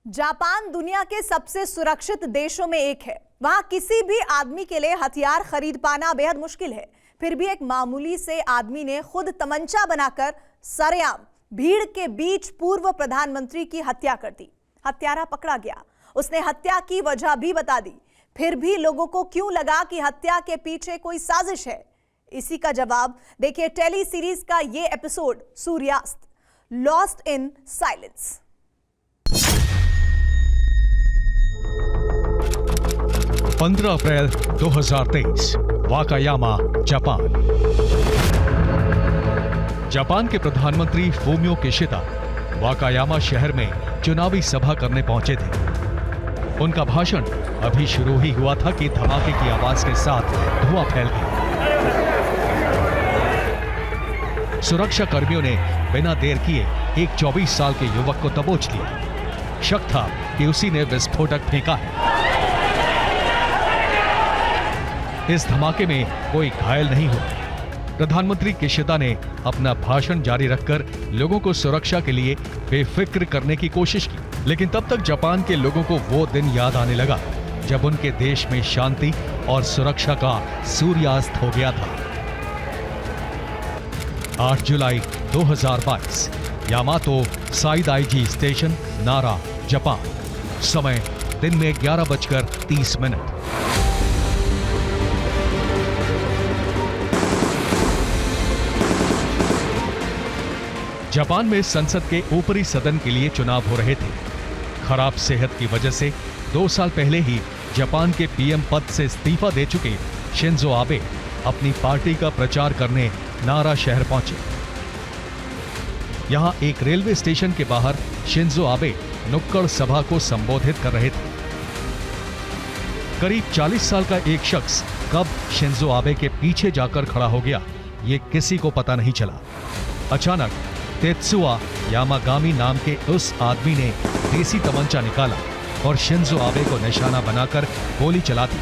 Japan दुनिया के सबसे सुरक्षित देशों में एक है। वहां किसी भी आदमी के लिए हथियार खरीद पाना बेहद मुश्किल है। फिर भी एक मामूली से आदमी ने खुद तमंचा बनाकर सरेआम भीड़ के बीच पूर्व प्रधानमंत्री की हत्या कर दी। हत्यारा पकड़ा गया। उसने हत्या की वजह भी बता दी। फिर भी लोगों को क्यों लगा कि हत्या के पीछे कोई साजिश है? इसी का जवाब देखिए टेली सीरीज का ये एपिसोड सूर्यास्त, lost in silence. 15 April 2023, Wakayama, Japan. Japan के प्रधानमंत्री फूमियो किशिदा वाकायामा शहर में चुनावी सभा करने पहुंचे थे। उनका भाषण अभी शुरू ही हुआ था कि धमाके की आवाज के साथ धुआं फैल गया। सुरक्षा कर्मियों ने बिना देर किए एक 24 साल के युवक को दबोच लिया। शक था कि उसी ने विस्फोटक फेंका है। इस धमाके में कोई घायल नहीं हुआ। प्रधानमंत्री किशिदा ने अपना भाषण जारी रखकर लोगों को सुरक्षा के लिए बेफिक्र करने की कोशिश की, लेकिन तब तक जापान के लोगों को वो दिन याद आने लगा जब उनके देश में शांति और सुरक्षा का सूर्यास्त हो गया था। 8 जुलाई 2022, यामातो साइदाइजी स्टेशन, नारा, जापान। समय दिन में 11:30। जापान में संसद के ऊपरी सदन के लिए चुनाव हो रहे थे। खराब सेहत की वजह से 2 साल पहले ही जापान के पीएम पद से इस्तीफा दे चुके शिंजो आबे अपनी पार्टी का प्रचार करने नारा शहर पहुंचे। यहां एक रेलवे स्टेशन के बाहर शिंजो आबे नुक्कड़ सभा को संबोधित कर रहे थे। करीब 40 साल का एक शख्स कब शिंजो आबे के पीछे जाकर खड़ा हो गया, ये किसी को पता नहीं चला। अचानक तेत्सुआ यामागामी नाम के उस आदमी ने देसी तमंचा निकाला और शिंजो आबे को निशाना बनाकर गोली चला दी।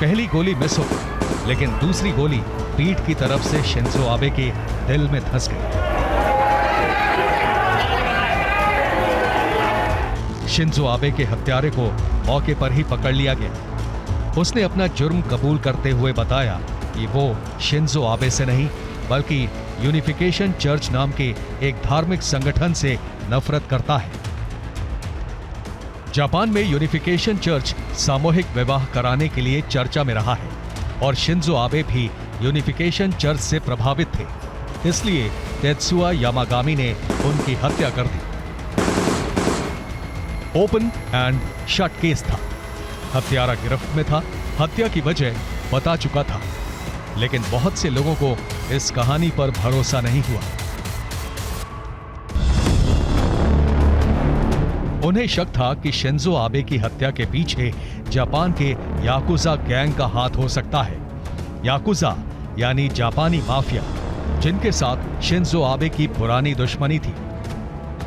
पहली गोली मिस हो गई, लेकिन दूसरी गोली पीठ की तरफ से शिंजो आबे के दिल में धंस गई। शिंजो आबे के हत्यारे को मौके पर ही पकड़ लिया गया। उसने अपना जुर्म कबूल करते हुए बताया कि वो शिंजो आबे से नहीं बल्कि यूनिफिकेशन चर्च नाम के एक धार्मिक संगठन से नफरत करता है। जापान में यूनिफिकेशन चर्च सामूहिक विवाह कराने के लिए चर्चा में रहा है और शिंजो आबे भी यूनिफिकेशन चर्च से प्रभावित थे। इसलिए तेत्सुआ यामागामी ने उनकी हत्या कर दी। ओपन एंड शट केस था। हत्यारा गिरफ्त में था, हत्या की वजह बता चुका था, लेकिन बहुत से लोगों को इस कहानी पर भरोसा नहीं हुआ। उन्हें शक था कि शिंजो आबे की हत्या के पीछे जापान के याकुजा गैंग का हाथ हो सकता है। याकुजा यानी जापानी माफिया, जिनके साथ शिंजो आबे की पुरानी दुश्मनी थी।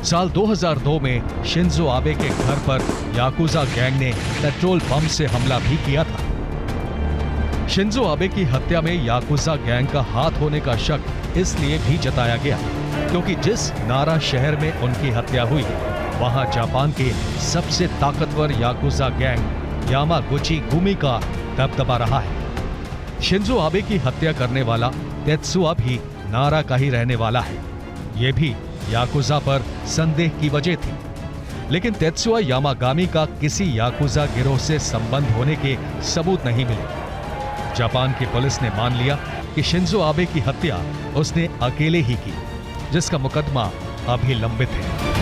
साल 2002 में शिंजो आबे के घर पर याकुजा गैंग ने पेट्रोल पंप से हमला भी किया था। शिंजो आबे की हत्या में याकुजा गैंग का हाथ होने का शक इसलिए भी जताया गया क्योंकि जिस नारा शहर में उनकी हत्या हुई वहां जापान के सबसे ताकतवर याकुजा गैंग यामागुची गुमी का दबदबा रहा है। शिंजो आबे की हत्या करने वाला तेत्सुआ भी नारा का ही रहने वाला है। यह भी याकुजा पर संदेह की वजह थी, लेकिन तेत्सुआ यामागामी का किसी याकुजा गिरोह से संबंध होने के सबूत नहीं मिले। जापान की पुलिस ने मान लिया कि शिंजो आबे की हत्या उसने अकेले ही की, जिसका मुकदमा अभी लंबित है।